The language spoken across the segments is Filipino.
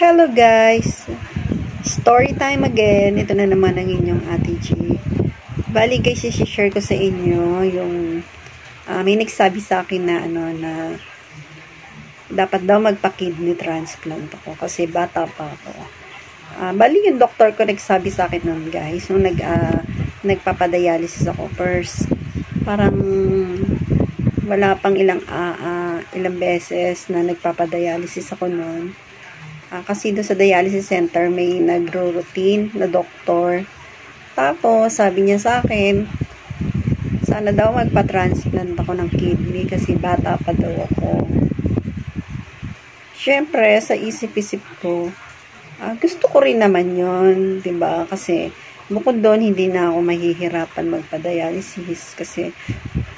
Hello guys! Story time again. Ito na naman ang inyong Ate G. Bali guys, i-share ko sa inyo yung may nagsabi sa akin na na dapat daw magpa-kidney transplant ako kasi bata pa ako. Bali yung doktor ko nagsabi sa akin noon guys, nung nagpapadialysis ako first. Parang wala pang ilang beses na nagpapadialysis ako noon. Kasi doon sa dialysis center may nagro-routine na doktor. Tapos sabi niya sa akin, sana daw magpa-transplant ako ng kidney kasi bata pa daw ako. Syempre sa isip-isip ko, gusto ko rin naman yun, 'di ba? Kasi bukod doon hindi na ako mahihirapan magpa-dialysis kasi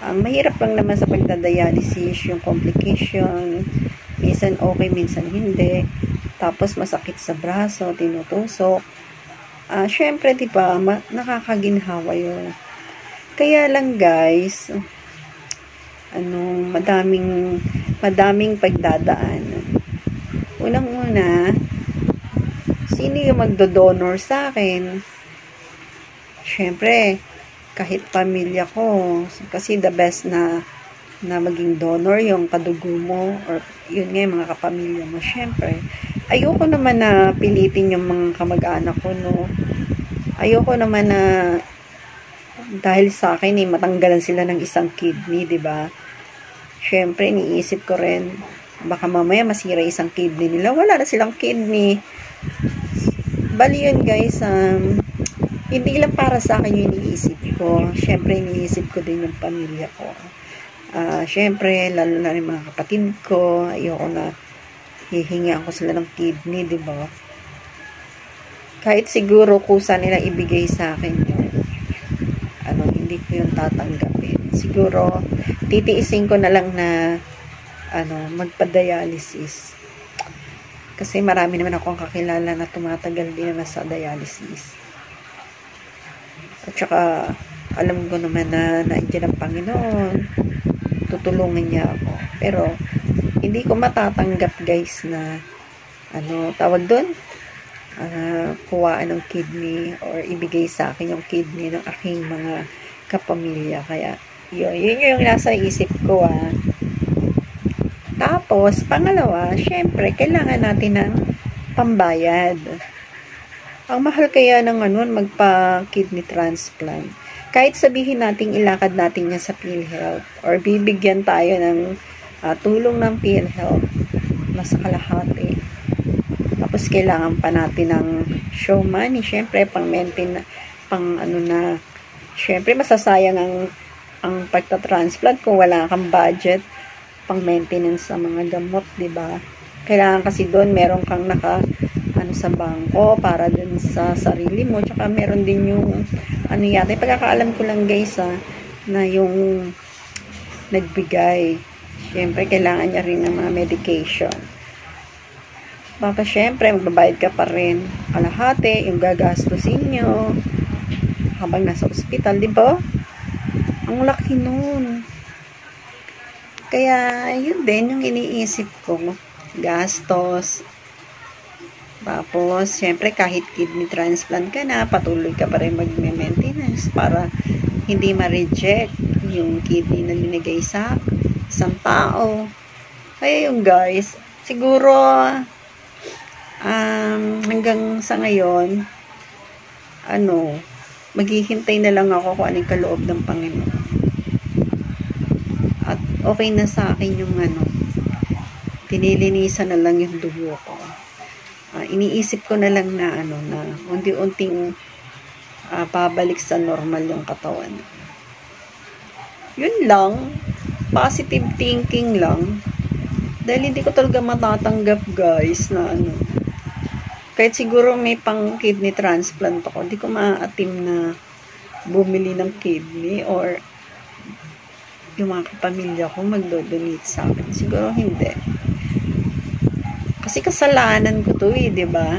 ang mahirap lang naman sa pagda-dialysis yung complication. Minsan okay, minsan hindi. Tapos masakit sa braso, tinutusok. Syempre, diba, nakakaginhawa yun. Kaya lang guys, madaming pagdadaan. Unang-una, sino yung magdo-donor sa akin? Syempre, kahit pamilya ko, kasi the best na maging donor yung kadugo mo or yun nga yung mga kapamilya mo. Syempre, ayoko naman na pilitin yung mga kamag-anak ko, no. Ayoko naman na dahil sa akin matanggalan sila ng isang kidney, 'di ba? Syempre, iniisip ko rin baka mamaya masira isang kidney nila, wala na silang kidney. Bali yun guys, hindi lang para sa akin yung iniisip ko. Syempre, iniisip ko din yung pamilya ko. Syempre, lalo na yung mga kapatid ko, ayoko na hihingian ko sila ng kidney, di ba? Kahit siguro kusa nila ibigay sa akin yun, hindi ko yun tatanggapin. Siguro, titiisin ko na lang na, magpa-dialysis. Kasi marami naman akong kakilala na tumatagal din na sa dialysis. At saka, alam ko naman na nandiyan ang Panginoon, tutulungan niya ako. Pero, hindi ko matatanggap guys na, tawag doon, kuhaan ng kidney or ibigay sa akin yung kidney ng aking mga kapamilya. Kaya, yun yung nasa isip ko. Tapos, pangalawa, syempre, kailangan natin ng pambayad. Ang mahal kaya ng magpa-kidney transplant. Kahit sabihin natin ilakad natin yan sa PhilHealth or bibigyan tayo ng tulong ng PhilHealth mas kalahati. Tapos kailangan pa natin ng show money, syempre pang-maintain syempre masasayang ang pagta-transplant kung wala kang budget pang-maintenance sa mga gamot, 'di ba? Kailangan kasi doon meron kang sa bangko para dun sa sarili mo, tsaka meron din yung yata, pagkakaalam ko lang guys na yung nagbigay, syempre kailangan niya rin ng mga medication. Baka syempre magbabayad ka pa rin kalahati yung gagastusin nyo habang nasa ospital, di ba? Ang laki nun. Kaya yun din yung iniisip ko, gastos. Tapos, syempre, kahit kidney transplant ka na, patuloy ka pa rin mag-maintenance para hindi ma-reject yung kidney na linigay sa isang tao. Kaya yung guys, siguro, hanggang sa ngayon, maghihintay na lang ako kung anong kaloob ng Panginoon. At okay na sa akin yung tinilinisan na lang yung dugo ko. Iniisip ko na lang na unti-unting pabalik sa normal yung katawan. Yun lang, positive thinking lang. Dahil hindi ko talaga matatanggap guys na kahit siguro may pang kidney transplant ako, hindi ko maaatim na bumili ng kidney or yung mga kapamilya ko magdo-donate sa akin. Siguro hindi. Kasi kasalanan ko to di ba?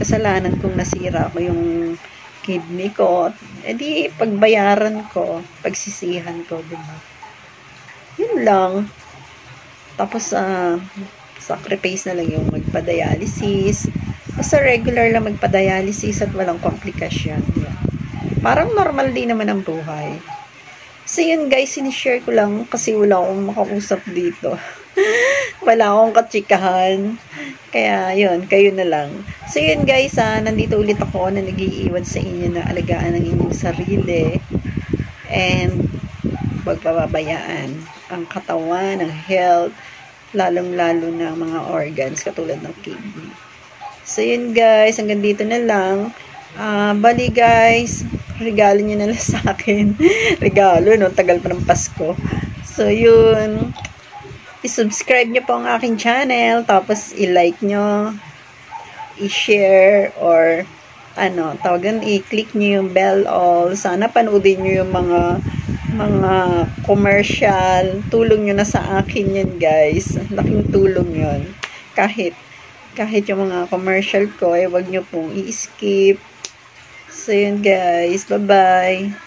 Kasalanan kong nasira ko yung kidney ko. E di, pagbayaran ko, pagsisihan ko, di ba? Yun lang. Tapos, sacrifice na lang yung magpa-dialysis. Basta regular lang magpa-dialysis at walang komplikasyon. Yan. Parang normal din naman ang buhay. So yun guys, sinishare ko lang kasi wala akong makausap dito. Wala akong katsikahan. Kaya yun, kayo na lang. So yun guys, nandito ulit ako na nag-iiwan sa inyo na alagaan ang inyong sarili. And pagpapabayaan ang katawan, ang health, lalong-lalo na mga organs katulad ng kidney. So yun guys, hanggang dito na lang. Bali guys, regalo nyo na lang sa akin. Regalo, no? Tagal pa ng Pasko. So yun, i-subscribe nyo po ang aking channel, tapos i-like nyo, i-share, or i-click nyo yung bell all. Sana panoodin nyo yung mga commercial. Tulong nyo na sa akin yan guys. Laking tulong yun. Kahit yung mga commercial ko, wag nyo pong i-skip. So yun guys, bye-bye.